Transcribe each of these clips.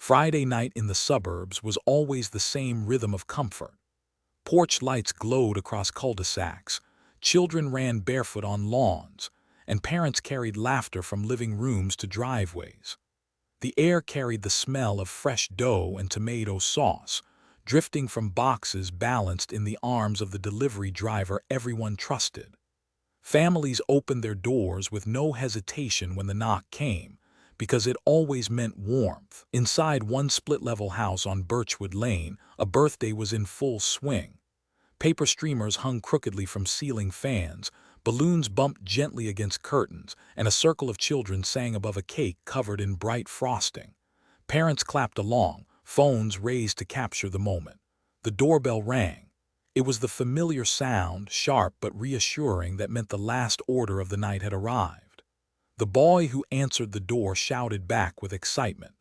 Friday night in the suburbs was always the same rhythm of comfort. Porch lights glowed across cul-de-sacs, children ran barefoot on lawns, and parents carried laughter from living rooms to driveways. The air carried the smell of fresh dough and tomato sauce, drifting from boxes balanced in the arms of the delivery driver everyone trusted. Families opened their doors with no hesitation when the knock came, because it always meant warmth. Inside one split-level house on Birchwood Lane, a birthday was in full swing. Paper streamers hung crookedly from ceiling fans, balloons bumped gently against curtains, and a circle of children sang above a cake covered in bright frosting. Parents clapped along, phones raised to capture the moment. The doorbell rang. It was the familiar sound, sharp but reassuring, that meant the last order of the night had arrived. The boy who answered the door shouted back with excitement,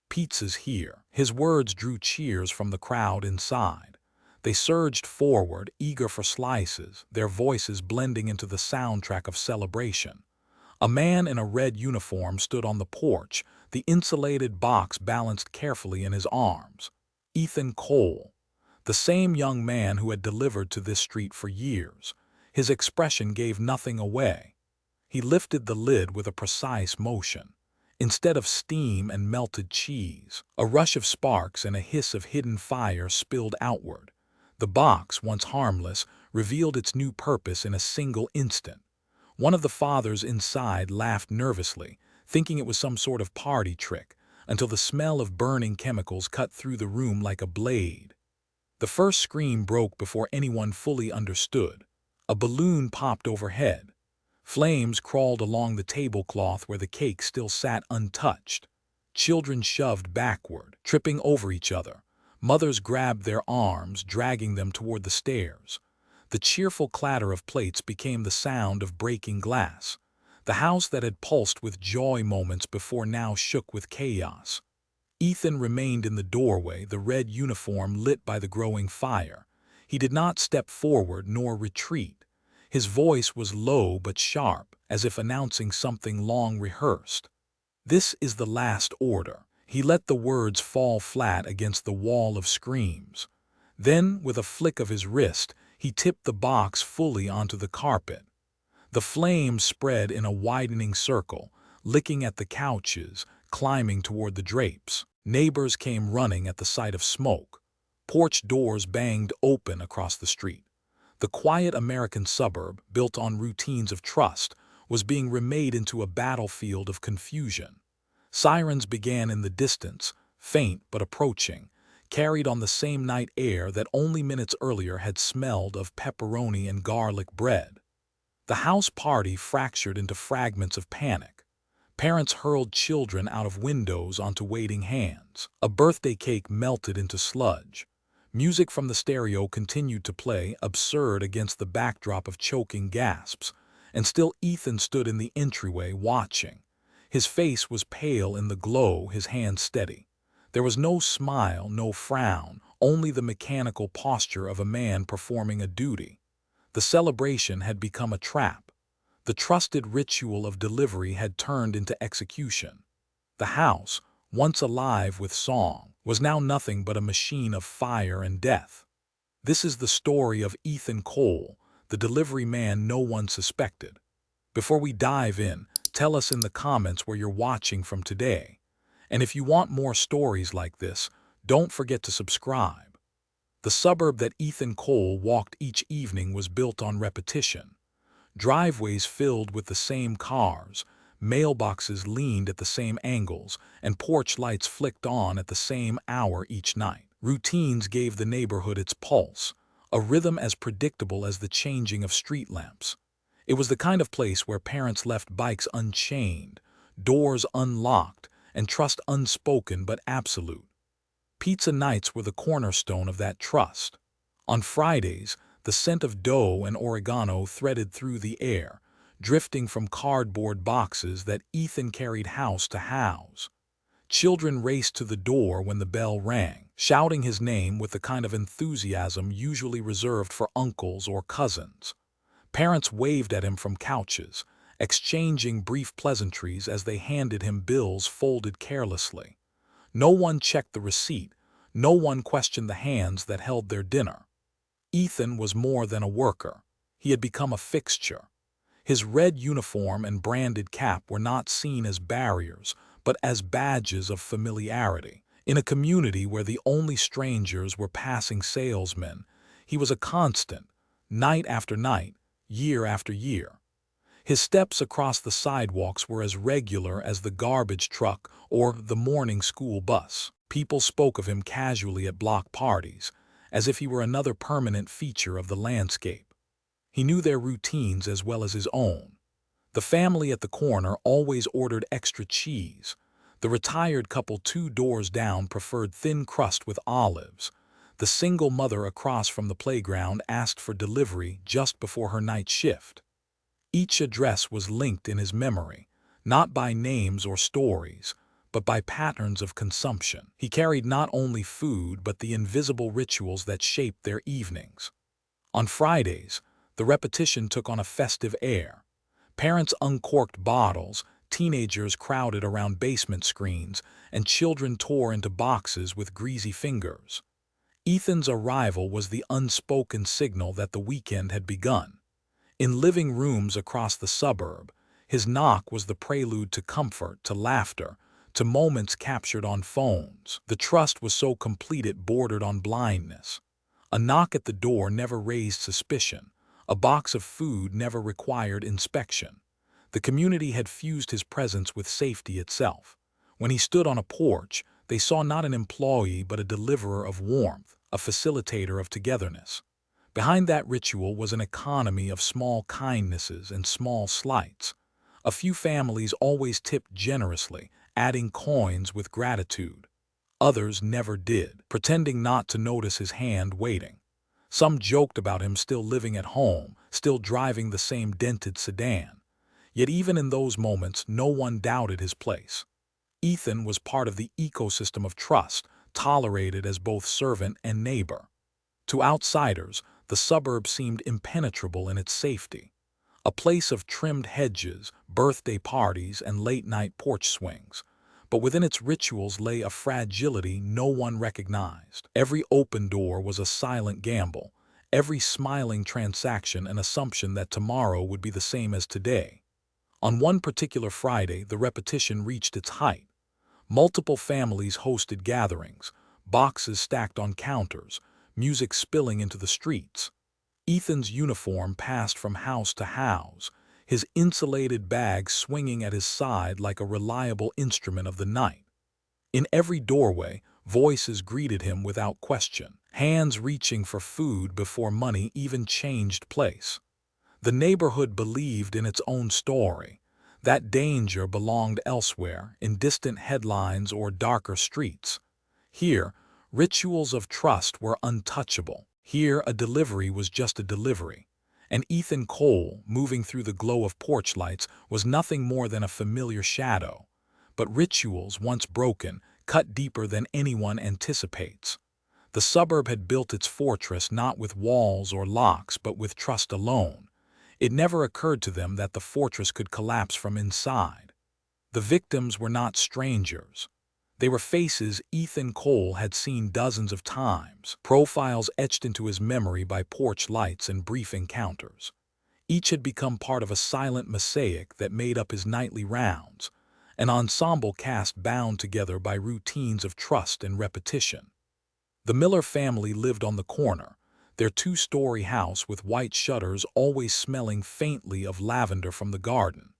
"Pizza's here." His words drew cheers from the crowd inside. They surged forward, eager for slices, their voices blending into the soundtrack of celebration. A man in a red uniform stood on the porch, the insulated box balanced carefully in his arms. Ethan Cole, the same young man who had delivered to this street for years. His expression gave nothing away. He lifted the lid with a precise motion. Instead of steam and melted cheese, a rush of sparks and a hiss of hidden fire spilled outward. The box, once harmless, revealed its new purpose in a single instant. One of the fathers inside laughed nervously, thinking it was some sort of party trick, until the smell of burning chemicals cut through the room like a blade. The first scream broke before anyone fully understood. A balloon popped overhead. Flames crawled along the tablecloth where the cake still sat untouched. Children shoved backward, tripping over each other. Mothers grabbed their arms, dragging them toward the stairs. The cheerful clatter of plates became the sound of breaking glass. The house that had pulsed with joy moments before now shook with chaos. Ethan remained in the doorway, the red uniform lit by the growing fire. He did not step forward nor retreat. His voice was low but sharp, as if announcing something long rehearsed. "This is the last order." He let the words fall flat against the wall of screams. Then, with a flick of his wrist, he tipped the box fully onto the carpet. The flames spread in a widening circle, licking at the couches, climbing toward the drapes. Neighbors came running at the sight of smoke. Porch doors banged open across the street. The quiet American suburb, built on routines of trust, was being remade into a battlefield of confusion. Sirens began in the distance, faint but approaching, carried on the same night air that only minutes earlier had smelled of pepperoni and garlic bread. The house party fractured into fragments of panic. Parents hurled children out of windows onto waiting hands. A birthday cake melted into sludge. Music from the stereo continued to play, absurd against the backdrop of choking gasps, and still Ethan stood in the entryway watching. His face was pale in the glow, his hands steady. There was no smile, no frown, only the mechanical posture of a man performing a duty. The celebration had become a trap. The trusted ritual of delivery had turned into execution. The house, once alive with song, was now nothing but a machine of fire and death. This is the story of Ethan Cole, the delivery man no one suspected. Before we dive in, tell us in the comments where you're watching from today. And if you want more stories like this, don't forget to subscribe. The suburb that Ethan Cole walked each evening was built on repetition. Driveways filled with the same cars, mailboxes leaned at the same angles, and porch lights flicked on at the same hour each night. Routines gave the neighborhood its pulse, a rhythm as predictable as the changing of street lamps. It was the kind of place where parents left bikes unchained, doors unlocked, and trust unspoken but absolute. Pizza nights were the cornerstone of that trust. On Fridays, the scent of dough and oregano threaded through the air, drifting from cardboard boxes that Ethan carried house to house. Children raced to the door when the bell rang, shouting his name with the kind of enthusiasm usually reserved for uncles or cousins. Parents waved at him from couches, exchanging brief pleasantries as they handed him bills folded carelessly. No one checked the receipt. No one questioned the hands that held their dinner. Ethan was more than a worker. He had become a fixture. His red uniform and branded cap were not seen as barriers, but as badges of familiarity. In a community where the only strangers were passing salesmen, he was a constant, night after night, year after year. His steps across the sidewalks were as regular as the garbage truck or the morning school bus. People spoke of him casually at block parties, as if he were another permanent feature of the landscape. He knew their routines as well as his own. The family at the corner always ordered extra cheese. The retired couple 2 doors down preferred thin crust with olives. The single mother across from the playground asked for delivery just before her night shift. Each address was linked in his memory, not by names or stories, but by patterns of consumption. He carried not only food but the invisible rituals that shaped their evenings. On Fridays, the repetition took on a festive air. Parents uncorked bottles, teenagers crowded around basement screens, and children tore into boxes with greasy fingers. Ethan's arrival was the unspoken signal that the weekend had begun. In living rooms across the suburb, his knock was the prelude to comfort, to laughter, to moments captured on phones. The trust was so complete it bordered on blindness. A knock at the door never raised suspicion. A box of food never required inspection. The community had fused his presence with safety itself. When he stood on a porch, they saw not an employee but a deliverer of warmth, a facilitator of togetherness. Behind that ritual was an economy of small kindnesses and small slights. A few families always tipped generously, adding coins with gratitude. Others never did, pretending not to notice his hand waiting. Some joked about him still living at home, still driving the same dented sedan. Yet even in those moments, no one doubted his place. Ethan was part of the ecosystem of trust, tolerated as both servant and neighbor. To outsiders, the suburb seemed impenetrable in its safety. A place of trimmed hedges, birthday parties, and late-night porch swings. But within its rituals lay a fragility no one recognized. Every open door was a silent gamble, every smiling transaction an assumption that tomorrow would be the same as today. On one particular Friday, the repetition reached its height. Multiple families hosted gatherings, boxes stacked on counters, music spilling into the streets. Ethan's uniform passed from house to house, his insulated bag swinging at his side like a reliable instrument of the night. In every doorway, voices greeted him without question, hands reaching for food before money even changed place. The neighborhood believed in its own story. That danger belonged elsewhere, in distant headlines or darker streets. Here, rituals of trust were untouchable. Here, a delivery was just a delivery. And Ethan Cole, moving through the glow of porch lights, was nothing more than a familiar shadow. But rituals, once broken, cut deeper than anyone anticipates. The suburb had built its fortress not with walls or locks, but with trust alone. It never occurred to them that the fortress could collapse from inside. The victims were not strangers. They were faces Ethan Cole had seen dozens of times, profiles etched into his memory by porch lights and brief encounters. Each had become part of a silent mosaic that made up his nightly rounds, an ensemble cast bound together by routines of trust and repetition. The Miller family lived on the corner, their 2-story house with white shutters always smelling faintly of lavender from the garden.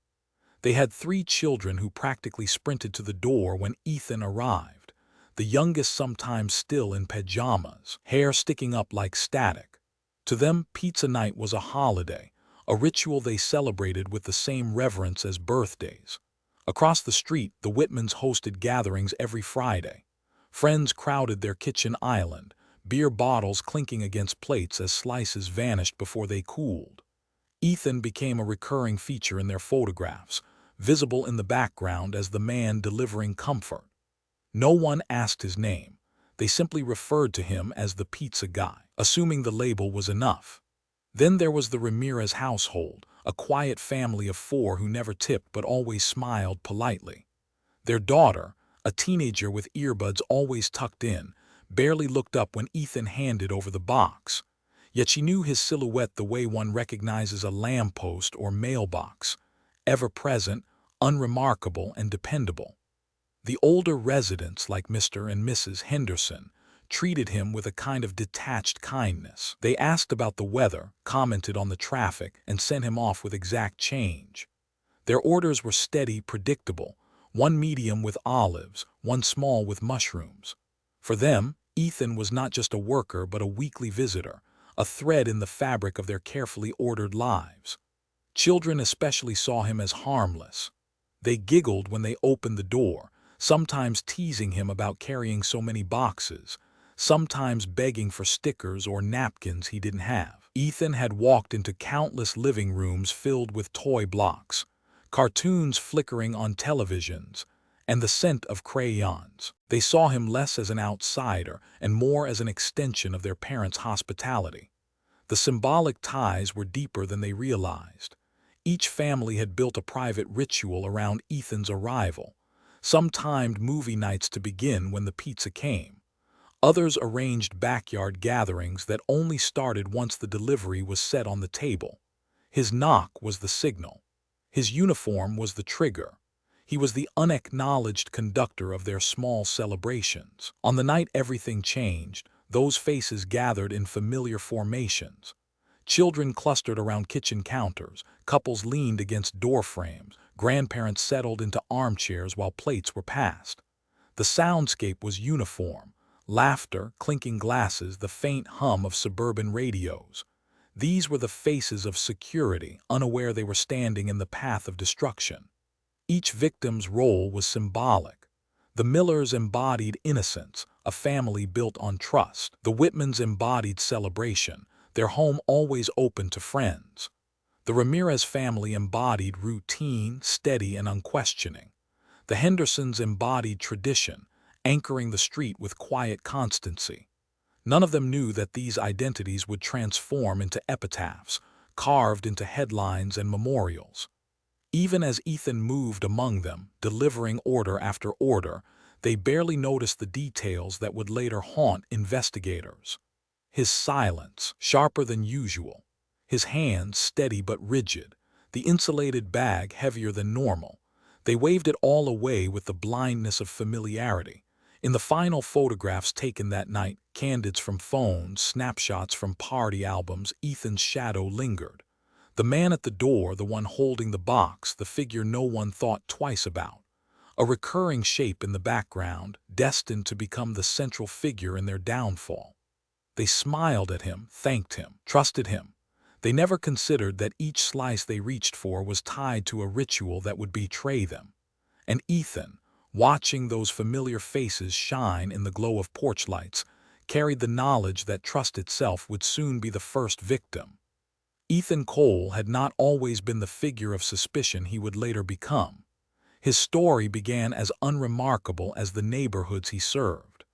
They had 3 children who practically sprinted to the door when Ethan arrived, the youngest sometimes still in pajamas, hair sticking up like static. To them, pizza night was a holiday, a ritual they celebrated with the same reverence as birthdays. Across the street, the Whitmans hosted gatherings every Friday. Friends crowded their kitchen island, beer bottles clinking against plates as slices vanished before they cooled. Ethan became a recurring feature in their photographs, visible in the background as the man delivering comfort. No one asked his name. They simply referred to him as the pizza guy, assuming the label was enough. Then there was the Ramirez household, a quiet family of 4 who never tipped but always smiled politely. Their daughter, A teenager with earbuds always tucked in, barely looked up when Ethan handed over the box. Yet she knew his silhouette the way one recognizes a lamppost or mailbox, ever-present, unremarkable, and dependable. The older residents, like Mr. and Mrs. Henderson, treated him with a kind of detached kindness. They asked about the weather, commented on the traffic, and sent him off with exact change. Their orders were steady, predictable, one medium with olives, one small with mushrooms. For them, Ethan was not just a worker but a weekly visitor, a thread in the fabric of their carefully ordered lives. Children especially saw him as harmless. They giggled when they opened the door, sometimes teasing him about carrying so many boxes, sometimes begging for stickers or napkins he didn't have. Ethan had walked into countless living rooms filled with toy blocks, cartoons flickering on televisions, and the scent of crayons. They saw him less as an outsider and more as an extension of their parents' hospitality. The symbolic ties were deeper than they realized. Each family had built a private ritual around Ethan's arrival. Some timed movie nights to begin when the pizza came. Others arranged backyard gatherings that only started once the delivery was set on the table. His knock was the signal. His uniform was the trigger. He was the unacknowledged conductor of their small celebrations. On the night everything changed, those faces gathered in familiar formations. Children clustered around kitchen counters, couples leaned against door frames, grandparents settled into armchairs while plates were passed. The soundscape was uniform: laughter, clinking glasses, the faint hum of suburban radios. These were the faces of security, unaware they were standing in the path of destruction. Each victim's role was symbolic. The Millers embodied innocence, a family built on trust. The Whitmans embodied celebration, their home always open to friends. The Ramirez family embodied routine, steady, and unquestioning. The Hendersons embodied tradition, anchoring the street with quiet constancy. None of them knew that these identities would transform into epitaphs, carved into headlines and memorials. Even as Ethan moved among them, delivering order after order, they barely noticed the details that would later haunt investigators. His silence, sharper than usual. His hands steady but rigid. The insulated bag heavier than normal. They waved it all away with the blindness of familiarity. In the final photographs taken that night, candids from phones, snapshots from party albums, Ethan's shadow lingered. The man at the door, the one holding the box, the figure no one thought twice about. A recurring shape in the background, destined to become the central figure in their downfall. They smiled at him, thanked him, trusted him. They never considered that each slice they reached for was tied to a ritual that would betray them. And Ethan, watching those familiar faces shine in the glow of porch lights, carried the knowledge that trust itself would soon be the first victim. Ethan Cole had not always been the figure of suspicion he would later become. His story began as unremarkable as the neighborhoods he served.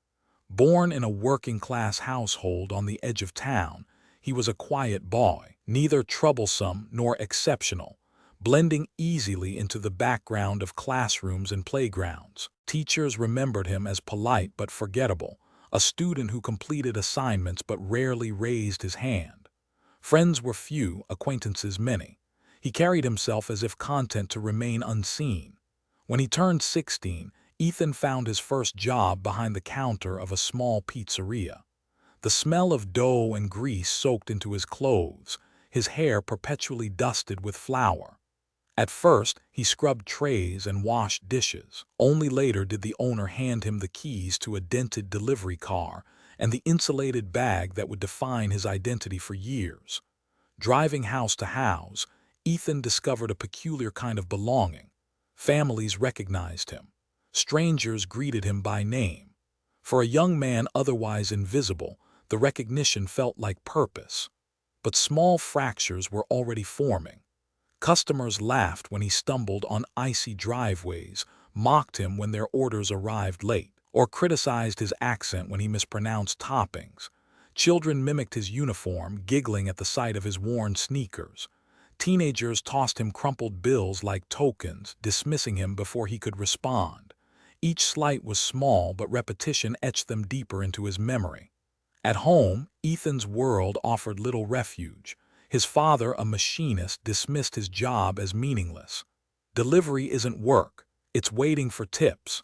Born in a working-class household on the edge of town, he was a quiet boy, neither troublesome nor exceptional, blending easily into the background of classrooms and playgrounds. Teachers remembered him as polite but forgettable, a student who completed assignments but rarely raised his hand. Friends were few, acquaintances many. He carried himself as if content to remain unseen. When he turned 16, Ethan found his first job behind the counter of a small pizzeria. The smell of dough and grease soaked into his clothes, his hair perpetually dusted with flour. At first, he scrubbed trays and washed dishes. Only later did the owner hand him the keys to a dented delivery car and the insulated bag that would define his identity for years. Driving house to house, Ethan discovered a peculiar kind of belonging. Families recognized him. Strangers greeted him by name. For a young man otherwise invisible, the recognition felt like purpose. But small fractures were already forming. Customers laughed when he stumbled on icy driveways, mocked him when their orders arrived late, or criticized his accent when he mispronounced toppings. Children mimicked his uniform, giggling at the sight of his worn sneakers. Teenagers tossed him crumpled bills like tokens, dismissing him before he could respond. Each slight was small, but repetition etched them deeper into his memory. At home, Ethan's world offered little refuge. His father, a machinist, dismissed his job as meaningless. Delivery isn't work, it's waiting for tips.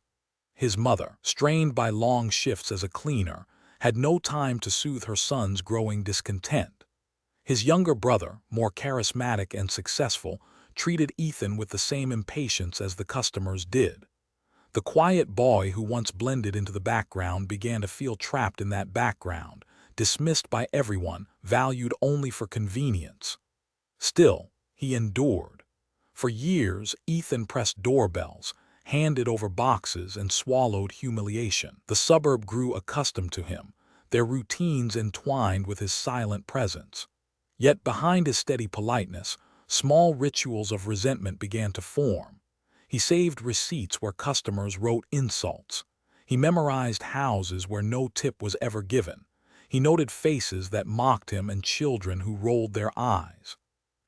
His mother, strained by long shifts as a cleaner, had no time to soothe her son's growing discontent. His younger brother, more charismatic and successful, treated Ethan with the same impatience as the customers did. The quiet boy who once blended into the background began to feel trapped in that background, dismissed by everyone, valued only for convenience. Still, he endured. For years, Ethan pressed doorbells, handed over boxes, and swallowed humiliation. The suburb grew accustomed to him, their routines entwined with his silent presence. Yet behind his steady politeness, small rituals of resentment began to form. He saved receipts where customers wrote insults. He memorized houses where no tip was ever given. He noted faces that mocked him and children who rolled their eyes.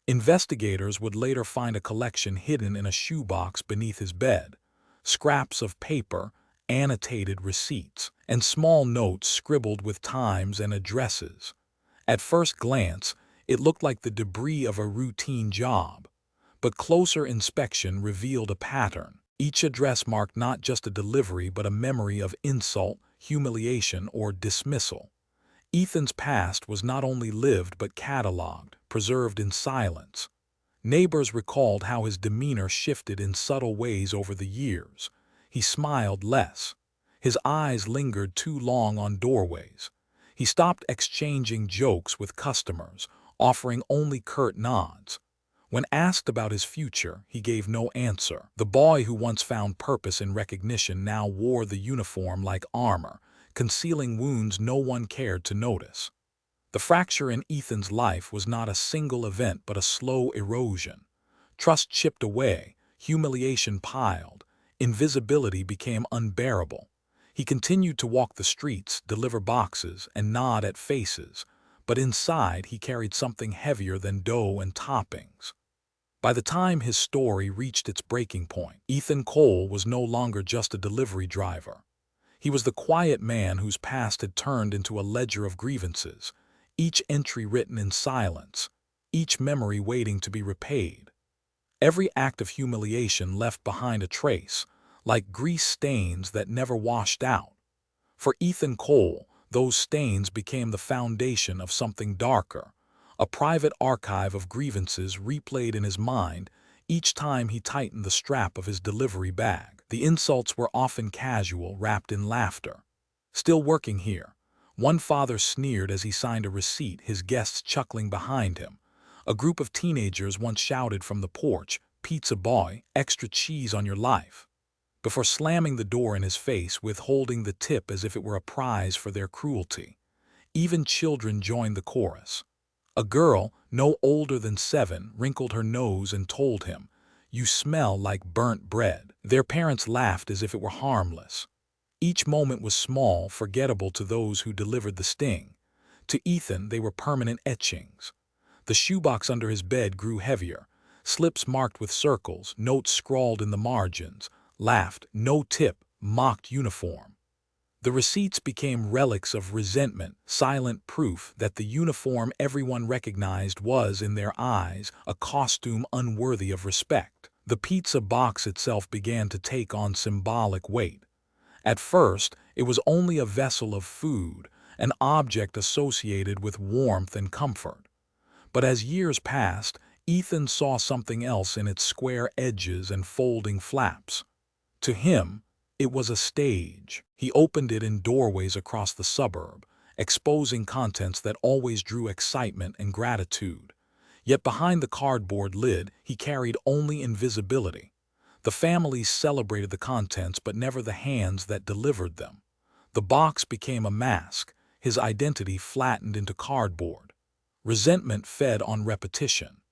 Investigators would later find a collection hidden in a shoebox beneath his bed, scraps of paper, annotated receipts, and small notes scribbled with times and addresses. At first glance, it looked like the debris of a routine job, but closer inspection revealed a pattern. Each address marked not just a delivery but a memory of insult, humiliation, or dismissal. Ethan's past was not only lived but catalogued, preserved in silence. Neighbors recalled how his demeanor shifted in subtle ways over the years. He smiled less. His eyes lingered too long on doorways. He stopped exchanging jokes with customers, offering only curt nods. When asked about his future, he gave no answer. The boy who once found purpose in recognition now wore the uniform like armor, concealing wounds no one cared to notice. The fracture in Ethan's life was not a single event but a slow erosion. Trust chipped away, humiliation piled, invisibility became unbearable. He continued to walk the streets, deliver boxes, and nod at faces, but inside he carried something heavier than dough and toppings. By the time his story reached its breaking point, Ethan Cole was no longer just a delivery driver. He was the quiet man whose past had turned into a ledger of grievances, each entry written in silence, each memory waiting to be repaid. Every act of humiliation left behind a trace, like grease stains that never washed out. For Ethan Cole, those stains became the foundation of something darker, a private archive of grievances replayed in his mind each time he tightened the strap of his delivery bag. The insults were often casual, wrapped in laughter. "Still working here," one father sneered as he signed a receipt, his guests chuckling behind him. A group of teenagers once shouted from the porch, "Pizza boy, extra cheese on your life," before slamming the door in his face, withholding the tip as if it were a prize for their cruelty. Even children joined the chorus. A girl, no older than 7, wrinkled her nose and told him, "You smell like burnt bread." Their parents laughed as if it were harmless. Each moment was small, forgettable to those who delivered the sting. To Ethan, they were permanent etchings. The shoebox under his bed grew heavier, slips marked with circles, notes scrawled in the margins, laughed, "No tip," mocked uniform. The receipts became relics of resentment, silent proof that the uniform everyone recognized was, in their eyes, a costume unworthy of respect. The pizza box itself began to take on symbolic weight. At first, it was only a vessel of food, an object associated with warmth and comfort. But as years passed, Ethan saw something else in its square edges and folding flaps. To him, it was a stage. He opened it in doorways across the suburb, exposing contents that always drew excitement and gratitude. Yet behind the cardboard lid, he carried only invisibility. The families celebrated the contents but never the hands that delivered them. The box became a mask, his identity flattened into cardboard. Resentment fed on repetition.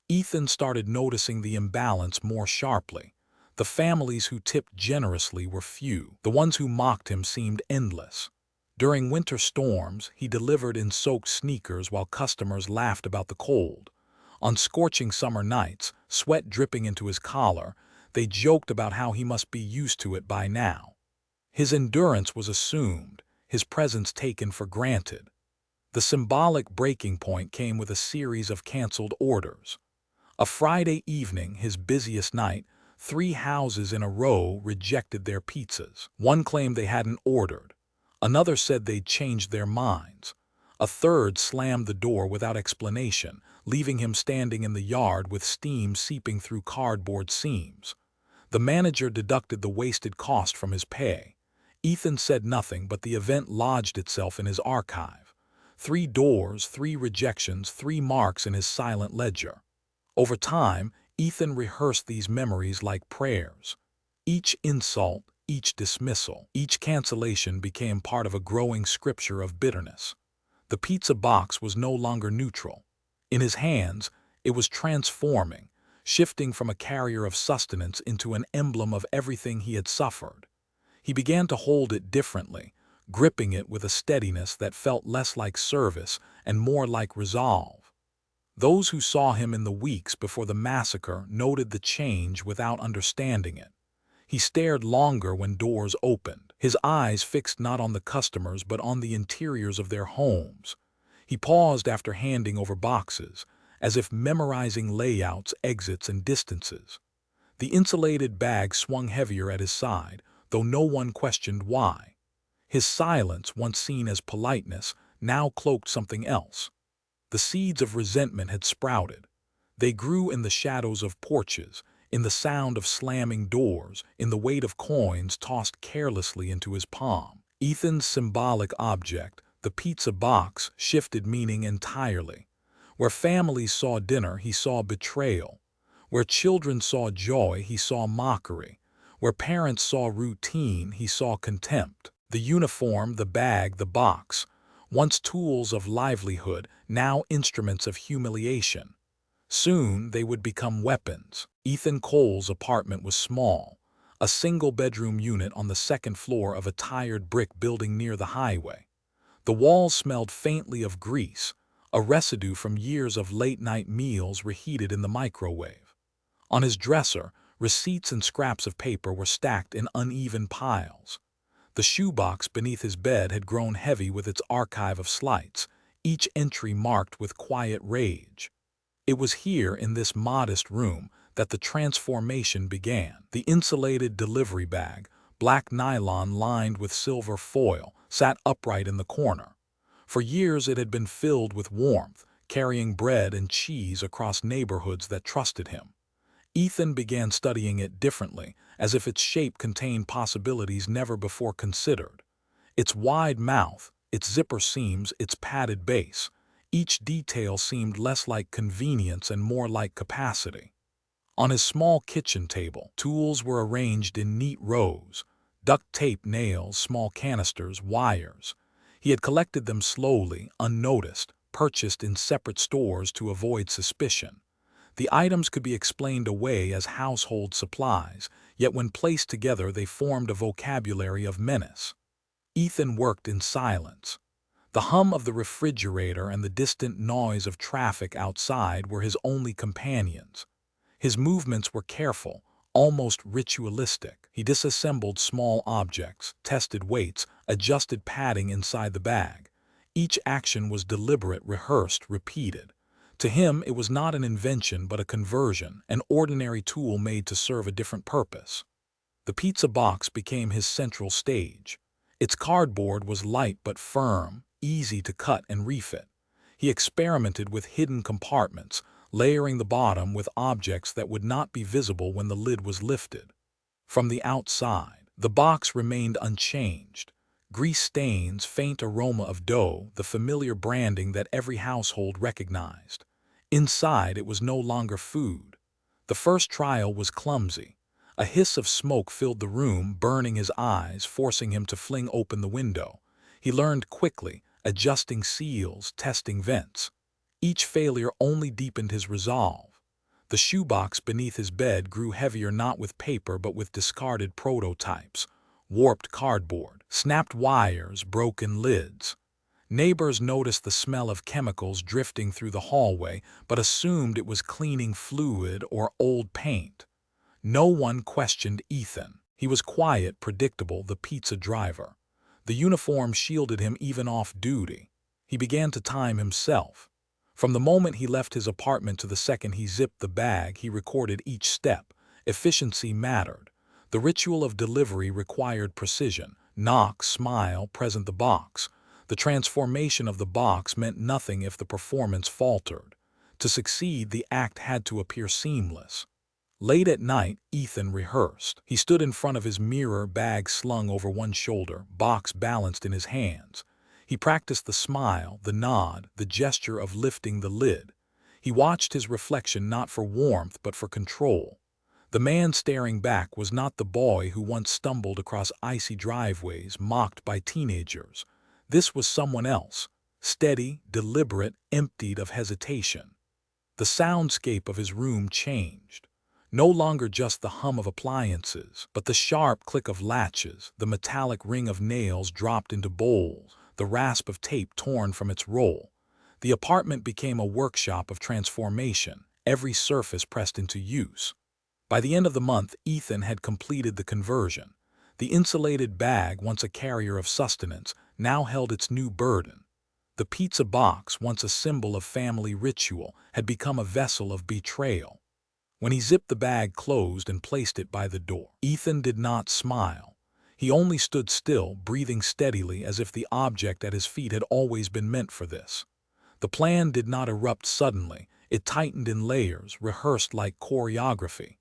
Ethan started noticing the imbalance more sharply. The families who tipped generously were few. The ones who mocked him seemed endless. During winter storms, he delivered in soaked sneakers while customers laughed about the cold. On scorching summer nights, sweat dripping into his collar, They joked about how he must be used to it by now. His endurance was assumed, his presence taken for granted. The symbolic breaking point came with a series of canceled orders. A Friday evening, his busiest night, 3 houses in a row rejected their pizzas. One claimed they hadn't ordered. Another said they'd changed their minds. A third slammed the door without explanation, leaving him standing in the yard with steam seeping through cardboard seams. The manager deducted the wasted cost from his pay. Ethan said nothing, but the event lodged itself in his archive. 3 doors, 3 rejections, 3 marks in his silent ledger. Over time, Ethan rehearsed these memories like prayers. Each insult, each dismissal, each cancellation became part of a growing scripture of bitterness. The pizza box was no longer neutral. In his hands, it was transforming, shifting from a carrier of sustenance into an emblem of everything he had suffered. He began to hold it differently, gripping it with a steadiness that felt less like service and more like resolve. Those who saw him in the weeks before the massacre noted the change without understanding it. He stared longer when doors opened, his eyes fixed not on the customers but on the interiors of their homes. He paused after handing over boxes, as if memorizing layouts, exits, and distances. The insulated bag swung heavier at his side, though no one questioned why. His silence, once seen as politeness, now cloaked something else. The seeds of resentment had sprouted. They grew in the shadows of porches, in the sound of slamming doors, in the weight of coins tossed carelessly into his palm. Ethan's symbolic object, the pizza box, shifted meaning entirely. Where families saw dinner, he saw betrayal. Where children saw joy, he saw mockery. Where parents saw routine, he saw contempt. The uniform, the bag, the box, once tools of livelihood, now instruments of humiliation. Soon they would become weapons. Ethan Cole's apartment was small, a single-bedroom unit on the 2nd floor of a tired brick building near the highway. The walls smelled faintly of grease, a residue from years of late-night meals reheated in the microwave. On his dresser, receipts and scraps of paper were stacked in uneven piles. The shoebox beneath his bed had grown heavy with its archive of slights, each entry marked with quiet rage. It was here, in this modest room, that the transformation began. The insulated delivery bag, black nylon lined with silver foil, sat upright in the corner. For years it had been filled with warmth, carrying bread and cheese across neighborhoods that trusted him. Ethan began studying it differently, as if its shape contained possibilities never before considered. Its wide mouth, its zipper seams, its padded base, each detail seemed less like convenience and more like capacity. On his small kitchen table, tools were arranged in neat rows: duct tape, nails, small canisters, wires. He had collected them slowly, unnoticed, purchased in separate stores to avoid suspicion. The items could be explained away as household supplies, yet when placed together they formed a vocabulary of menace. Ethan worked in silence. The hum of the refrigerator and the distant noise of traffic outside were his only companions. His movements were careful, almost ritualistic. He disassembled small objects, tested weights, adjusted padding inside the bag. Each action was deliberate, rehearsed, repeated. To him, it was not an invention but a conversion, an ordinary tool made to serve a different purpose. The pizza box became his central stage. Its cardboard was light but firm, easy to cut and refit. He experimented with hidden compartments, layering the bottom with objects that would not be visible when the lid was lifted. From the outside, the box remained unchanged. Grease stains, faint aroma of dough, the familiar branding that every household recognized. Inside, it was no longer food. The first trial was clumsy. A hiss of smoke filled the room, burning his eyes, forcing him to fling open the window. He learned quickly, adjusting seals, testing vents. Each failure only deepened his resolve. The shoebox beneath his bed grew heavier not with paper but with discarded prototypes, warped cardboard, snapped wires, broken lids. Neighbors noticed the smell of chemicals drifting through the hallway but assumed it was cleaning fluid or old paint. No one questioned Ethan. He was quiet, predictable, the pizza driver. The uniform shielded him even off duty. He began to time himself. From the moment he left his apartment to the second he zipped the bag, he recorded each step. Efficiency mattered. The ritual of delivery required precision. Knock, smile, present the box. The transformation of the box meant nothing if the performance faltered. To succeed, the act had to appear seamless. Late at night, Ethan rehearsed. He stood in front of his mirror, bag slung over one shoulder, box balanced in his hands. He practiced the smile, the nod, the gesture of lifting the lid. He watched his reflection not for warmth but for control. The man staring back was not the boy who once stumbled across icy driveways, mocked by teenagers. This was someone else, steady, deliberate, emptied of hesitation. The soundscape of his room changed. No longer just the hum of appliances, but the sharp click of latches, the metallic ring of nails dropped into bowls, the rasp of tape torn from its roll. The apartment became a workshop of transformation, every surface pressed into use. By the end of the month, Ethan had completed the conversion. The insulated bag, once a carrier of sustenance, now held its new burden. The pizza box, once a symbol of family ritual, had become a vessel of betrayal. When he zipped the bag closed and placed it by the door, Ethan did not smile. He only stood still, breathing steadily as if the object at his feet had always been meant for this. The plan did not erupt suddenly. It tightened in layers, rehearsed like choreography.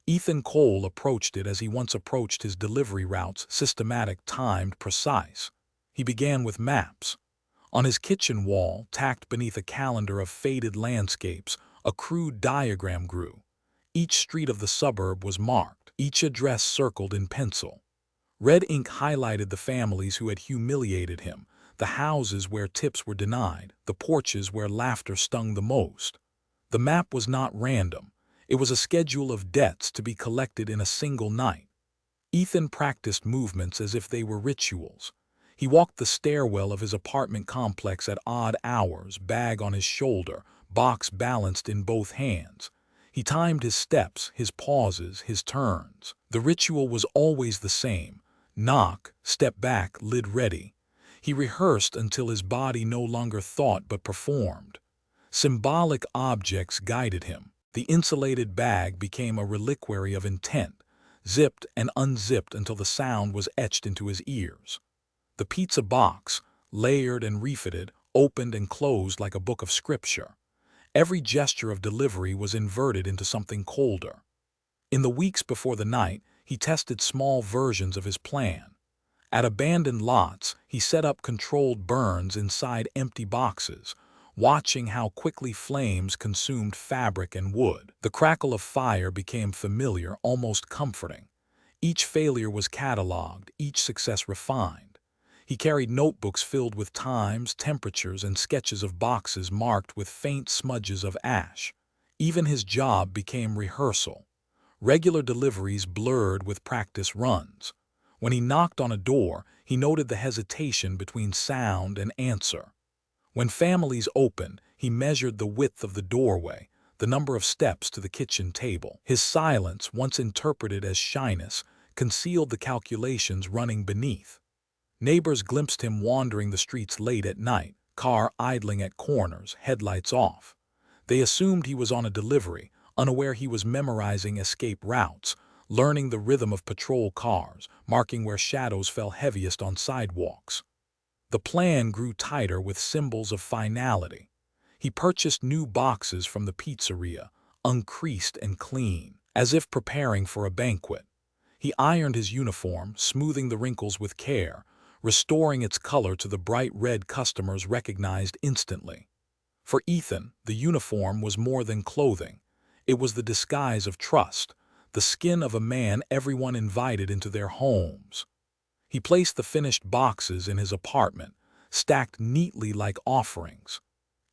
Ethan Cole approached it as he once approached his delivery routes, systematic, timed, precise. He began with maps. On his kitchen wall, tacked beneath a calendar of faded landscapes, a crude diagram grew. Each street of the suburb was marked, each address circled in pencil. Red ink highlighted the families who had humiliated him, the houses where tips were denied, the porches where laughter stung the most. The map was not random. It was a schedule of debts to be collected in a single night. Ethan practiced movements as if they were rituals. He walked the stairwell of his apartment complex at odd hours, bag on his shoulder, box balanced in both hands. He timed his steps, his pauses, his turns. The ritual was always the same. Knock, step back, lid ready. He rehearsed until his body no longer thought but performed. Symbolic objects guided him. The insulated bag became a reliquary of intent, zipped and unzipped until the sound was etched into his ears. The pizza box, layered and refitted, opened and closed like a book of scripture. Every gesture of delivery was inverted into something colder. In the weeks before the night, he tested small versions of his plan. At abandoned lots, he set up controlled burns inside empty boxes, watching how quickly flames consumed fabric and wood. The crackle of fire became familiar, almost comforting. Each failure was cataloged, each success refined. He carried notebooks filled with times, temperatures, and sketches of boxes marked with faint smudges of ash. Even his job became rehearsal. Regular deliveries blurred with practice runs. When he knocked on a door, he noted the hesitation between sound and answer. When families opened, he measured the width of the doorway, the number of steps to the kitchen table. His silence, once interpreted as shyness, concealed the calculations running beneath. Neighbors glimpsed him wandering the streets late at night, car idling at corners, headlights off. They assumed he was on a delivery, unaware he was memorizing escape routes, learning the rhythm of patrol cars, marking where shadows fell heaviest on sidewalks. The plan grew tighter with symbols of finality. He purchased new boxes from the pizzeria, uncreased and clean, as if preparing for a banquet. He ironed his uniform, smoothing the wrinkles with care, restoring its color to the bright red customers recognized instantly. For Ethan, the uniform was more than clothing. It was the disguise of trust, the skin of a man everyone invited into their homes. He placed the finished boxes in his apartment, stacked neatly like offerings.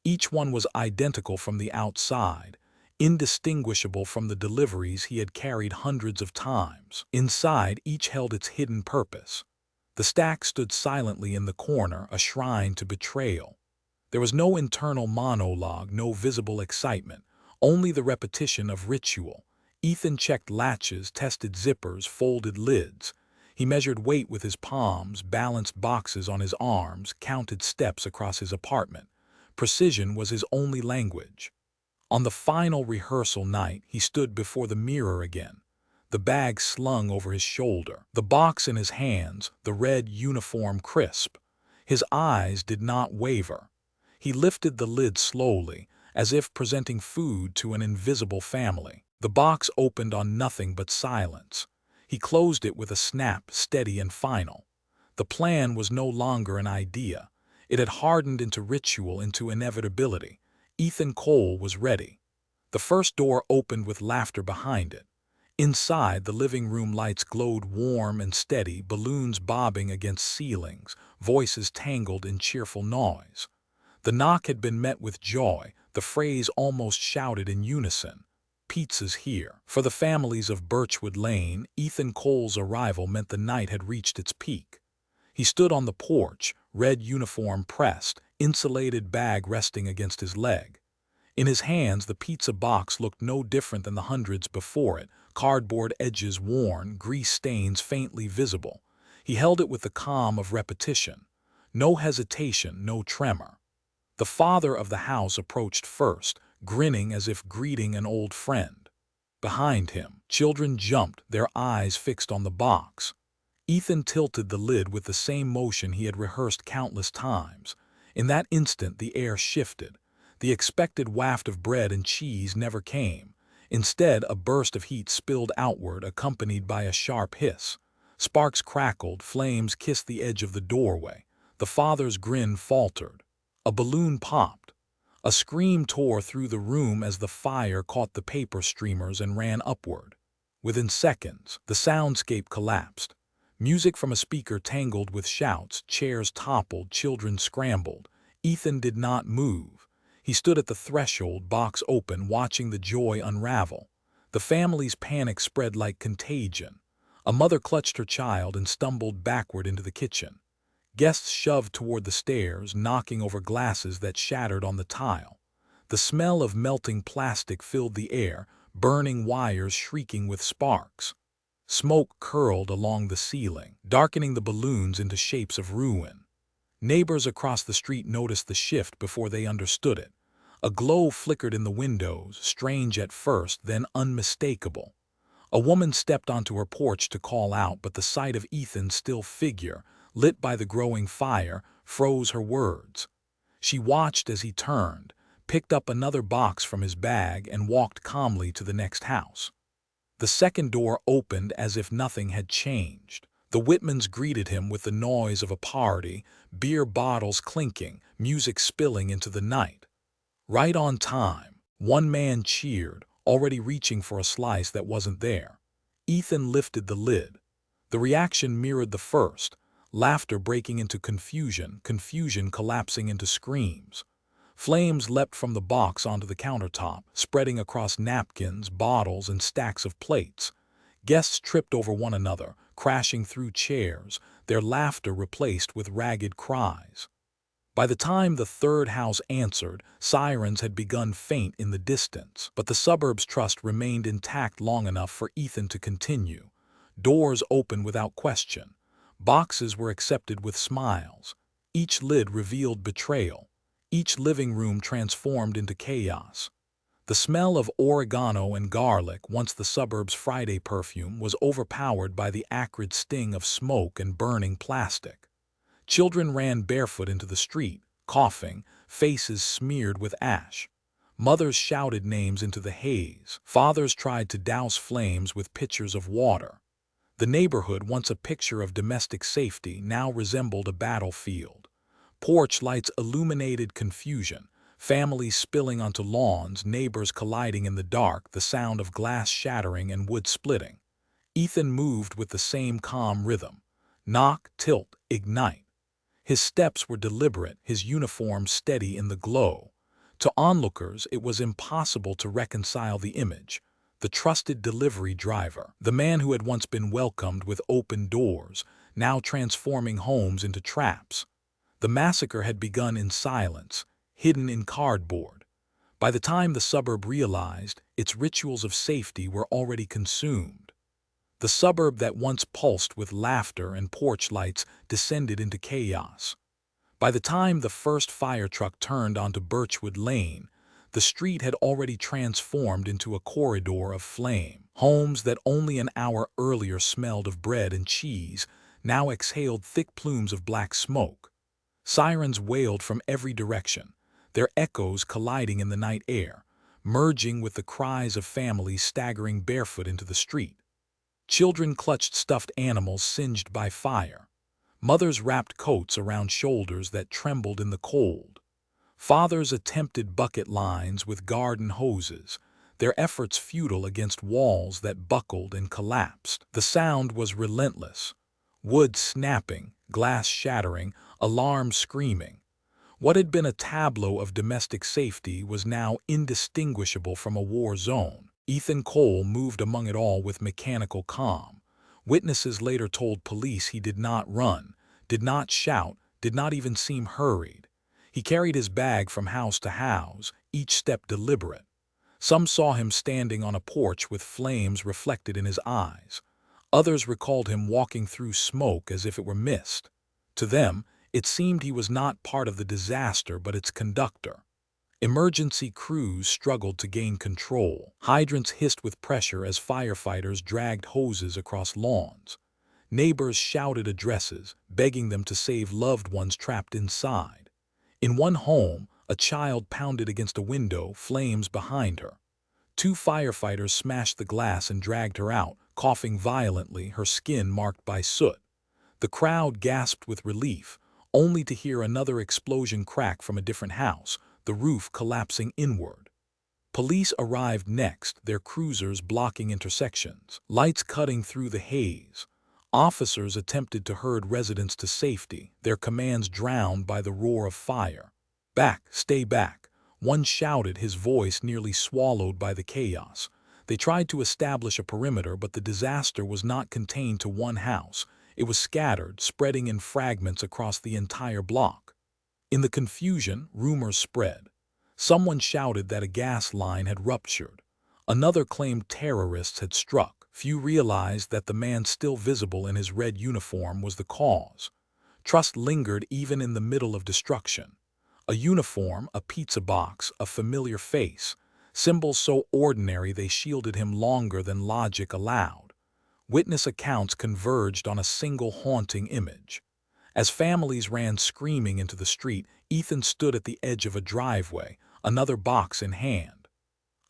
Each one was identical from the outside, indistinguishable from the deliveries he had carried hundreds of times. Inside, each held its hidden purpose. The stack stood silently in the corner, a shrine to betrayal. There was no internal monologue, no visible excitement, only the repetition of ritual. Ethan checked latches, tested zippers, folded lids. He measured weight with his palms, balanced boxes on his arms, counted steps across his apartment. Precision was his only language. On the final rehearsal night, he stood before the mirror again, the bag slung over his shoulder, the box in his hands, the red uniform crisp. His eyes did not waver. He lifted the lid slowly, as if presenting food to an invisible family. The box opened on nothing but silence. He closed it with a snap, steady and final. The plan was no longer an idea. It had hardened into ritual, into inevitability. Ethan Cole was ready. The first door opened with laughter behind it. Inside, the living room lights glowed warm and steady, balloons bobbing against ceilings, voices tangled in cheerful noise. The knock had been met with joy, the phrase almost shouted in unison. "Pizza's here." For the families of Birchwood Lane, Ethan Cole's arrival meant the night had reached its peak. He stood on the porch, red uniform pressed, insulated bag resting against his leg. In his hands, the pizza box looked no different than the hundreds before it, cardboard edges worn, grease stains faintly visible. He held it with the calm of repetition. No hesitation, no tremor. The father of the house approached first, grinning as if greeting an old friend. Behind him, children jumped, their eyes fixed on the box. Ethan tilted the lid with the same motion he had rehearsed countless times. In that instant, the air shifted. The expected waft of bread and cheese never came. Instead, a burst of heat spilled outward, accompanied by a sharp hiss. Sparks crackled, flames kissed the edge of the doorway. The father's grin faltered. A balloon popped. A scream tore through the room as the fire caught the paper streamers and ran upward. Within seconds, the soundscape collapsed. Music from a speaker tangled with shouts, chairs toppled, children scrambled. Ethan did not move. He stood at the threshold, box open, watching the joy unravel. The family's panic spread like contagion. A mother clutched her child and stumbled backward into the kitchen. Guests shoved toward the stairs, knocking over glasses that shattered on the tile. The smell of melting plastic filled the air, burning wires shrieking with sparks. Smoke curled along the ceiling, darkening the balloons into shapes of ruin. Neighbors across the street noticed the shift before they understood it. A glow flickered in the windows, strange at first, then unmistakable. A woman stepped onto her porch to call out, but the sight of Ethan's still figure, lit by the growing fire, froze her words. She watched as he turned, picked up another box from his bag, and walked calmly to the next house. The second door opened as if nothing had changed. The Whitmans greeted him with the noise of a party, beer bottles clinking, music spilling into the night. Right on time, one man cheered, already reaching for a slice that wasn't there. Ethan lifted the lid. The reaction mirrored the first, laughter breaking into confusion, confusion collapsing into screams. Flames leapt from the box onto the countertop, spreading across napkins, bottles, and stacks of plates. Guests tripped over one another, crashing through chairs, their laughter replaced with ragged cries. By the time the third house answered, sirens had begun faint in the distance, but the suburb's trust remained intact long enough for Ethan to continue. Doors opened without question. Boxes were accepted with smiles. Each lid revealed betrayal. Each living room transformed into chaos. The smell of oregano and garlic, once the suburb's Friday perfume, was overpowered by the acrid sting of smoke and burning plastic. Children ran barefoot into the street, coughing, faces smeared with ash. Mothers shouted names into the haze. Fathers tried to douse flames with pitchers of water. The neighborhood, once a picture of domestic safety, now resembled a battlefield. Porch lights illuminated confusion, families spilling onto lawns, neighbors colliding in the dark, the sound of glass shattering and wood splitting. Ethan moved with the same calm rhythm. Knock, tilt, ignite. His steps were deliberate, his uniform steady in the glow. To onlookers, it was impossible to reconcile the image. The trusted delivery driver, the man who had once been welcomed with open doors, now transforming homes into traps. The massacre had begun in silence, hidden in cardboard. By the time the suburb realized, its rituals of safety were already consumed. The suburb that once pulsed with laughter and porch lights descended into chaos. By the time the first fire truck turned onto Birchwood Lane, the street had already transformed into a corridor of flame. Homes that only an hour earlier smelled of bread and cheese now exhaled thick plumes of black smoke. Sirens wailed from every direction, their echoes colliding in the night air, merging with the cries of families staggering barefoot into the street. Children clutched stuffed animals singed by fire. Mothers wrapped coats around shoulders that trembled in the cold. Fathers attempted bucket lines with garden hoses, their efforts futile against walls that buckled and collapsed. The sound was relentless. Wood snapping, glass shattering, alarms screaming. What had been a tableau of domestic safety was now indistinguishable from a war zone. Ethan Cole moved among it all with mechanical calm. Witnesses later told police he did not run, did not shout, did not even seem hurried. He carried his bag from house to house, each step deliberate. Some saw him standing on a porch with flames reflected in his eyes. Others recalled him walking through smoke as if it were mist. To them, it seemed he was not part of the disaster but its conductor. Emergency crews struggled to gain control. Hydrants hissed with pressure as firefighters dragged hoses across lawns. Neighbors shouted addresses, begging them to save loved ones trapped inside. In one home, a child pounded against a window, flames behind her. Two firefighters smashed the glass and dragged her out, coughing violently, her skin marked by soot. The crowd gasped with relief, only to hear another explosion crack from a different house, the roof collapsing inward. Police arrived next, their cruisers blocking intersections, lights cutting through the haze. Officers attempted to herd residents to safety, their commands drowned by the roar of fire. "Back, stay back," one shouted, his voice nearly swallowed by the chaos. They tried to establish a perimeter, but the disaster was not contained to one house. It was scattered, spreading in fragments across the entire block. In the confusion, rumors spread. Someone shouted that a gas line had ruptured. Another claimed terrorists had struck. Few realized that the man still visible in his red uniform was the cause. Trust lingered even in the middle of destruction. A uniform, a pizza box, a familiar face, symbols so ordinary they shielded him longer than logic allowed. Witness accounts converged on a single haunting image. As families ran screaming into the street, Ethan stood at the edge of a driveway, another box in hand.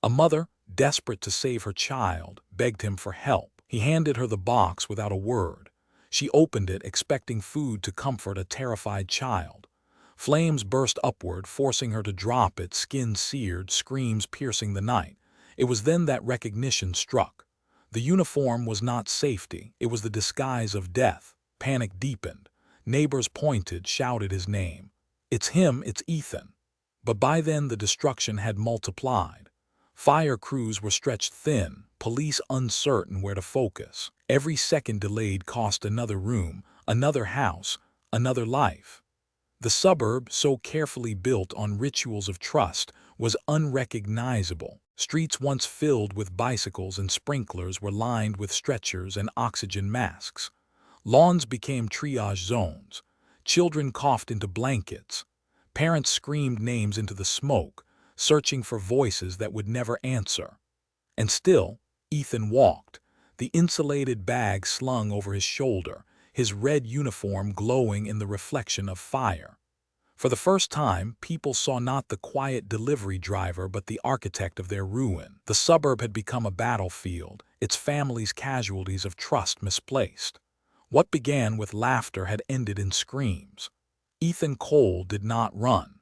A mother, desperate to save her child, begged him for help. He handed her the box without a word. She opened it, expecting food to comfort a terrified child. Flames burst upward, forcing her to drop it, skin seared, screams piercing the night. It was then that recognition struck. The uniform was not safety, it was the disguise of death. Panic deepened. Neighbors pointed, shouted his name. "It's him, it's Ethan." But by then the destruction had multiplied. Fire crews were stretched thin, police uncertain where to focus. Every second delayed cost another room, another house, another life. The suburb, so carefully built on rituals of trust, was unrecognizable. Streets once filled with bicycles and sprinklers were lined with stretchers and oxygen masks. Lawns became triage zones. Children coughed into blankets. Parents screamed names into the smoke, searching for voices that would never answer. And still, Ethan walked, the insulated bag slung over his shoulder, his red uniform glowing in the reflection of fire. For the first time, people saw not the quiet delivery driver but the architect of their ruin. The suburb had become a battlefield, its family's casualties of trust misplaced. What began with laughter had ended in screams. Ethan Cole did not run.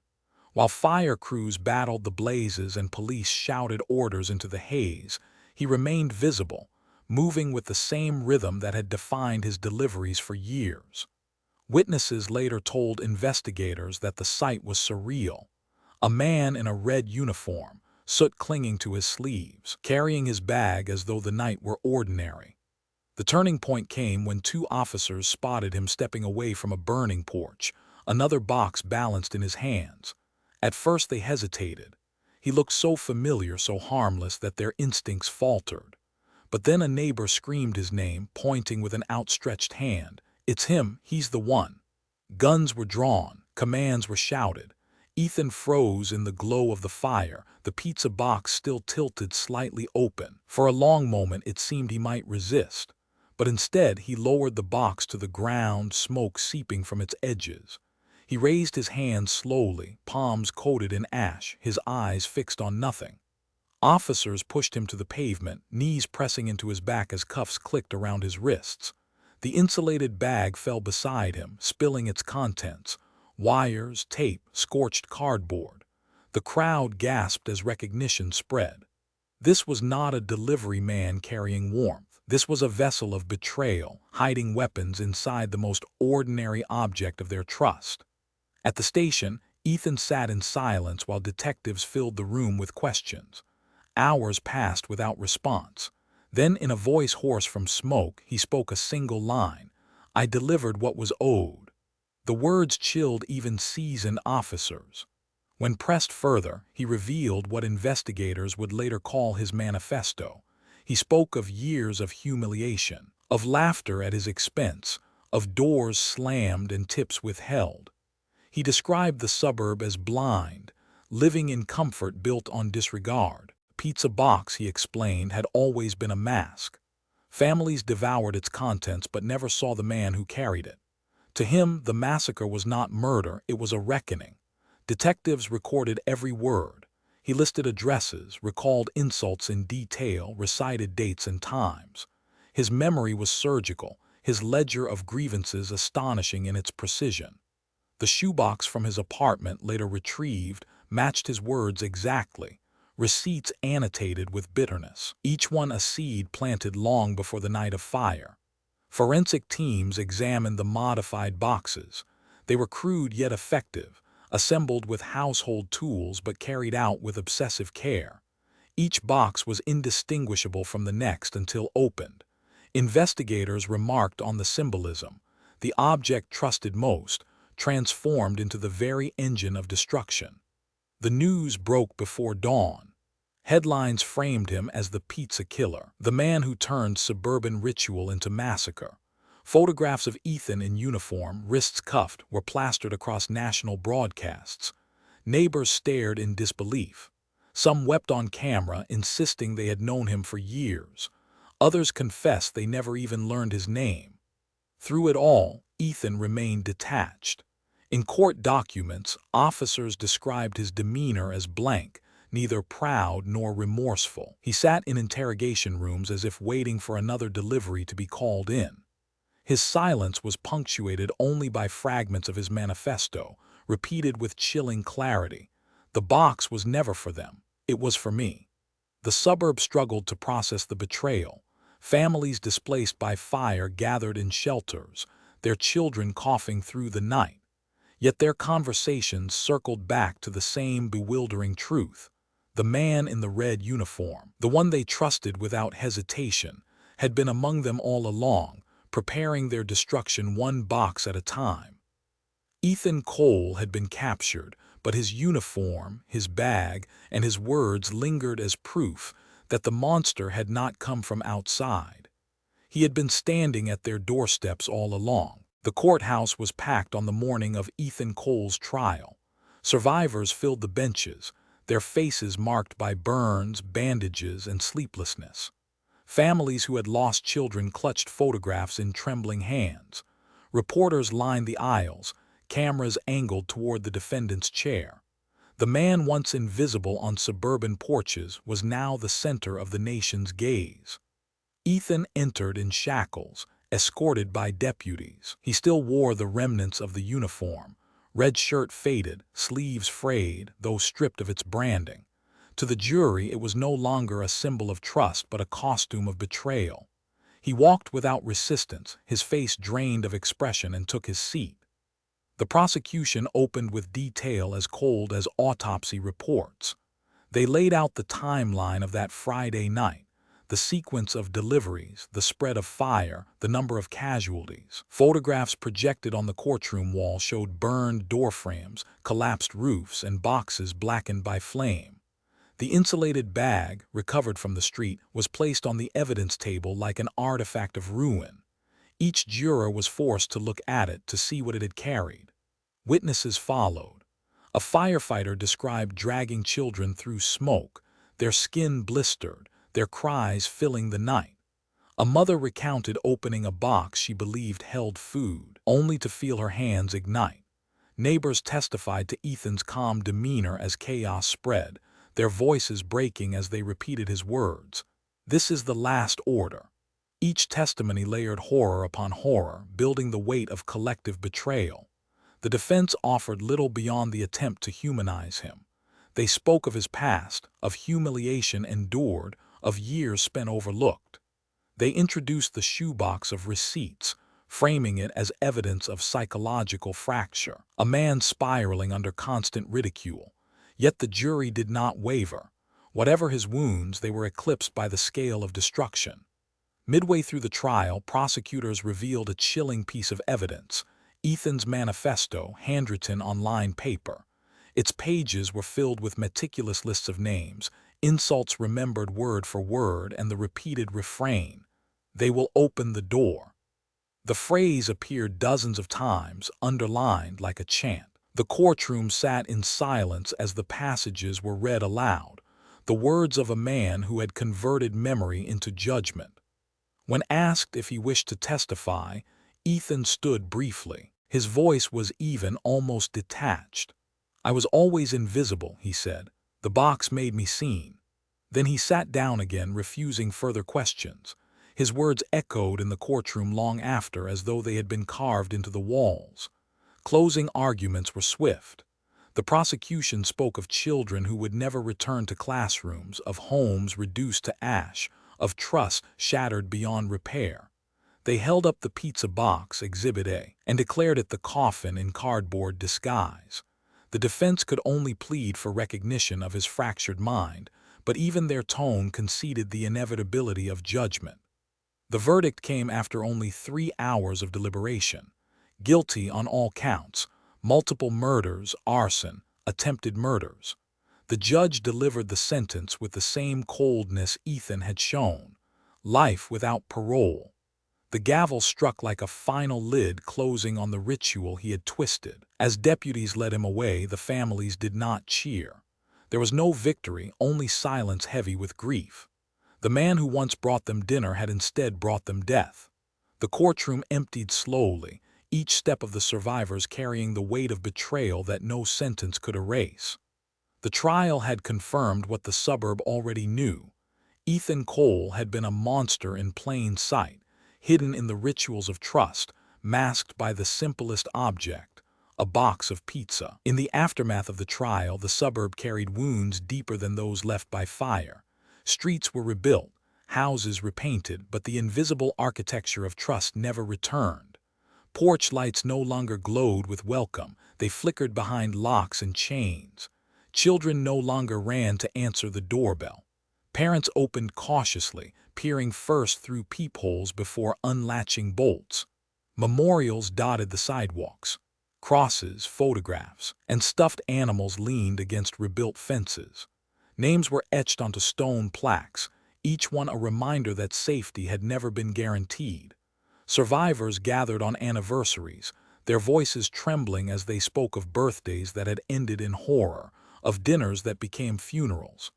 While fire crews battled the blazes and police shouted orders into the haze, he remained visible, moving with the same rhythm that had defined his deliveries for years. Witnesses later told investigators that the sight was surreal. A man in a red uniform, soot clinging to his sleeves, carrying his bag as though the night were ordinary. The turning point came when two officers spotted him stepping away from a burning porch, another box balanced in his hands. At first they hesitated. He looked so familiar, so harmless, that their instincts faltered. But then a neighbor screamed his name, pointing with an outstretched hand. "It's him, he's the one." Guns were drawn, commands were shouted. Ethan froze in the glow of the fire, the pizza box still tilted slightly open. For a long moment it seemed he might resist, but instead he lowered the box to the ground, smoke seeping from its edges. He raised his hands slowly, palms coated in ash, his eyes fixed on nothing. Officers pushed him to the pavement, knees pressing into his back as cuffs clicked around his wrists. The insulated bag fell beside him, spilling its contents: wires, tape, scorched cardboard. The crowd gasped as recognition spread. This was not a delivery man carrying warmth. This was a vessel of betrayal, hiding weapons inside the most ordinary object of their trust. At the station, Ethan sat in silence while detectives filled the room with questions. Hours passed without response. Then, in a voice hoarse from smoke, he spoke a single line: "I delivered what was owed." The words chilled even seasoned officers. When pressed further, he revealed what investigators would later call his manifesto. He spoke of years of humiliation, of laughter at his expense, of doors slammed and tips withheld. He described the suburb as blind, living in comfort built on disregard. Pizza box, he explained, had always been a mask. Families devoured its contents but never saw the man who carried it. To him, the massacre was not murder, it was a reckoning. Detectives recorded every word. He listed addresses, recalled insults in detail, recited dates and times. His memory was surgical, his ledger of grievances astonishing in its precision. The shoebox from his apartment, later retrieved, matched his words exactly. Receipts annotated with bitterness, each one a seed planted long before the night of fire. Forensic teams examined the modified boxes. They were crude yet effective, assembled with household tools but carried out with obsessive care. Each box was indistinguishable from the next until opened. Investigators remarked on the symbolism. The object trusted most, transformed into the very engine of destruction. The news broke before dawn. Headlines framed him as the pizza killer, the man who turned suburban ritual into massacre. Photographs of Ethan in uniform, wrists cuffed, were plastered across national broadcasts. Neighbors stared in disbelief. Some wept on camera, insisting they had known him for years. Others confessed they never even learned his name. Through it all, Ethan remained detached. In court documents, officers described his demeanor as blank, neither proud nor remorseful. He sat in interrogation rooms as if waiting for another delivery to be called in. His silence was punctuated only by fragments of his manifesto, repeated with chilling clarity. "The box was never for them. It was for me." The suburb struggled to process the betrayal. Families displaced by fire gathered in shelters, their children coughing through the night. Yet their conversations circled back to the same bewildering truth. The man in the red uniform, the one they trusted without hesitation, had been among them all along, preparing their destruction one box at a time. Ethan Cole had been captured, but his uniform, his bag, and his words lingered as proof that the monster had not come from outside. He had been standing at their doorsteps all along. The courthouse was packed on the morning of Ethan Cole's trial. Survivors filled the benches, their faces marked by burns, bandages, and sleeplessness. Families who had lost children clutched photographs in trembling hands. Reporters lined the aisles, cameras angled toward the defendant's chair. The man once invisible on suburban porches was now the center of the nation's gaze. Ethan entered in shackles, escorted by deputies. He still wore the remnants of the uniform, red shirt faded, sleeves frayed, though stripped of its branding. To the jury, it was no longer a symbol of trust but a costume of betrayal. He walked without resistance, his face drained of expression, and took his seat. The prosecution opened with detail as cold as autopsy reports. They laid out the timeline of that Friday night, the sequence of deliveries, the spread of fire, the number of casualties. Photographs projected on the courtroom wall showed burned doorframes, collapsed roofs, and boxes blackened by flame. The insulated bag, recovered from the street, was placed on the evidence table like an artifact of ruin. Each juror was forced to look at it to see what it had carried. Witnesses followed. A firefighter described dragging children through smoke, their skin blistered, their cries filling the night. A mother recounted opening a box she believed held food, only to feel her hands ignite. Neighbors testified to Ethan's calm demeanor as chaos spread, their voices breaking as they repeated his words. "This is the last order." Each testimony layered horror upon horror, building the weight of collective betrayal. The defense offered little beyond the attempt to humanize him. They spoke of his past, of humiliation endured, of years spent overlooked. They introduced the shoebox of receipts, framing it as evidence of psychological fracture, a man spiraling under constant ridicule. Yet the jury did not waver. Whatever his wounds, they were eclipsed by the scale of destruction. Midway through the trial, prosecutors revealed a chilling piece of evidence: Ethan's manifesto, handwritten on lined paper. Its pages were filled with meticulous lists of names, insults remembered word for word, and the repeated refrain, "They will open the door." The phrase appeared dozens of times, underlined like a chant. The courtroom sat in silence as the passages were read aloud, the words of a man who had converted memory into judgment. When asked if he wished to testify, Ethan stood briefly. His voice was even, almost detached. "I was always invisible," he said. "The box made me seen." Then he sat down again, refusing further questions. His words echoed in the courtroom long after, as though they had been carved into the walls. Closing arguments were swift. The prosecution spoke of children who would never return to classrooms, of homes reduced to ash, of trust shattered beyond repair. They held up the pizza box, Exhibit A, and declared it the coffin in cardboard disguise. The defense could only plead for recognition of his fractured mind, but even their tone conceded the inevitability of judgment. The verdict came after only 3 hours of deliberation. Guilty on all counts: multiple murders, arson, attempted murders. The judge delivered the sentence with the same coldness Ethan had shown: life without parole. The gavel struck like a final lid closing on the ritual he had twisted. As deputies led him away, the families did not cheer. There was no victory, only silence heavy with grief. The man who once brought them dinner had instead brought them death. The courtroom emptied slowly, each step of the survivors carrying the weight of betrayal that no sentence could erase. The trial had confirmed what the suburb already knew. Ethan Cole had been a monster in plain sight, hidden in the rituals of trust, masked by the simplest object: a box of pizza. In the aftermath of the trial, the suburb carried wounds deeper than those left by fire. Streets were rebuilt, houses repainted, but the invisible architecture of trust never returned. Porch lights no longer glowed with welcome, they flickered behind locks and chains. Children no longer ran to answer the doorbell. Parents opened cautiously, peering first through peepholes before unlatching bolts. Memorials dotted the sidewalks. Crosses, photographs, and stuffed animals leaned against rebuilt fences. Names were etched onto stone plaques, each one a reminder that safety had never been guaranteed. Survivors gathered on anniversaries, their voices trembling as they spoke of birthdays that had ended in horror, of dinners that became funerals.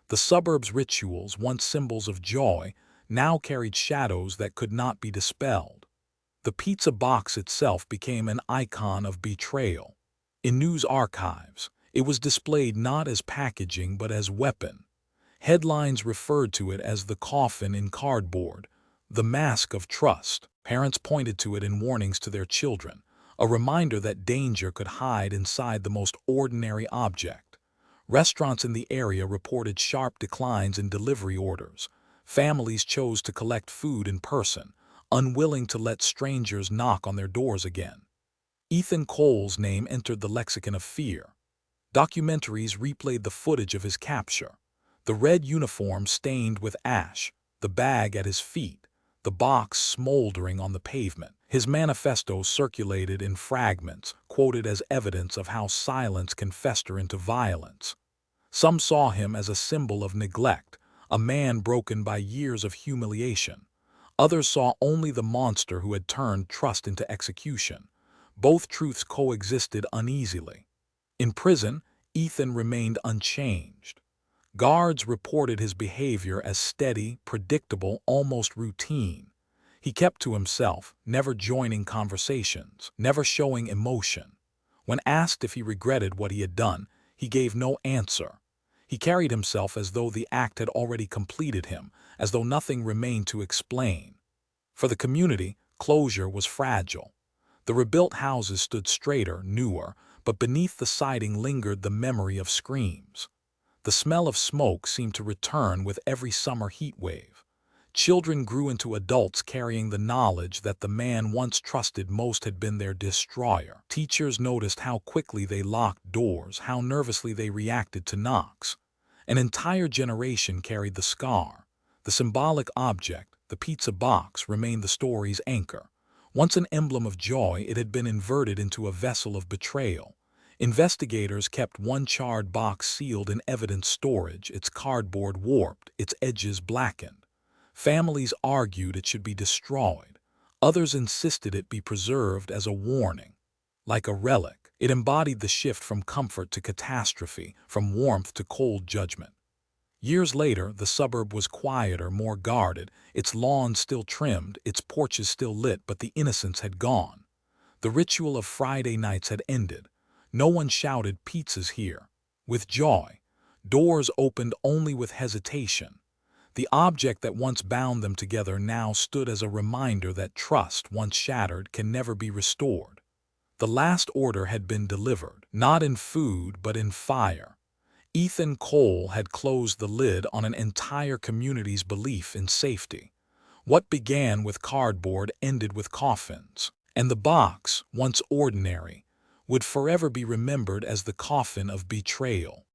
The suburb's rituals, once symbols of joy, now carried shadows that could not be dispelled. The pizza box itself became an icon of betrayal. In news archives, it was displayed not as packaging but as weapon. Headlines referred to it as the coffin in cardboard, the mask of trust. Parents pointed to it in warnings to their children, a reminder that danger could hide inside the most ordinary object. Restaurants in the area reported sharp declines in delivery orders. Families chose to collect food in person, unwilling to let strangers knock on their doors again. Ethan Cole's name entered the lexicon of fear. Documentaries replayed the footage of his capture: the red uniform stained with ash, the bag at his feet, the box smoldering on the pavement. His manifesto circulated in fragments, quoted as evidence of how silence can fester into violence. Some saw him as a symbol of neglect, a man broken by years of humiliation. Others saw only the monster who had turned trust into execution. Both truths coexisted uneasily. In prison, Ethan remained unchanged. Guards reported his behavior as steady, predictable, almost routine. He kept to himself, never joining conversations, never showing emotion. When asked if he regretted what he had done, he gave no answer. He carried himself as though the act had already completed him, as though nothing remained to explain. For the community, closure was fragile. The rebuilt houses stood straighter, newer, but beneath the siding lingered the memory of screams. The smell of smoke seemed to return with every summer heat wave. Children grew into adults carrying the knowledge that the man once trusted most had been their destroyer. Teachers noticed how quickly they locked doors, how nervously they reacted to knocks. An entire generation carried the scar. The symbolic object, the pizza box, remained the story's anchor. Once an emblem of joy, it had been inverted into a vessel of betrayal. Investigators kept one charred box sealed in evidence storage, its cardboard warped, its edges blackened. Families argued it should be destroyed. Others insisted it be preserved as a warning. Like a relic, it embodied the shift from comfort to catastrophe, from warmth to cold judgment. Years later, the suburb was quieter, more guarded, its lawns still trimmed, its porches still lit, but the innocence had gone. The ritual of Friday nights had ended. No one shouted pizzas here with joy. Doors opened only with hesitation. The object that once bound them together now stood as a reminder that trust, once shattered, can never be restored. The last order had been delivered, not in food but in fire. Ethan Cole had closed the lid on an entire community's belief in safety. What began with cardboard ended with coffins, and the box, once ordinary, would forever be remembered as the coffin of betrayal.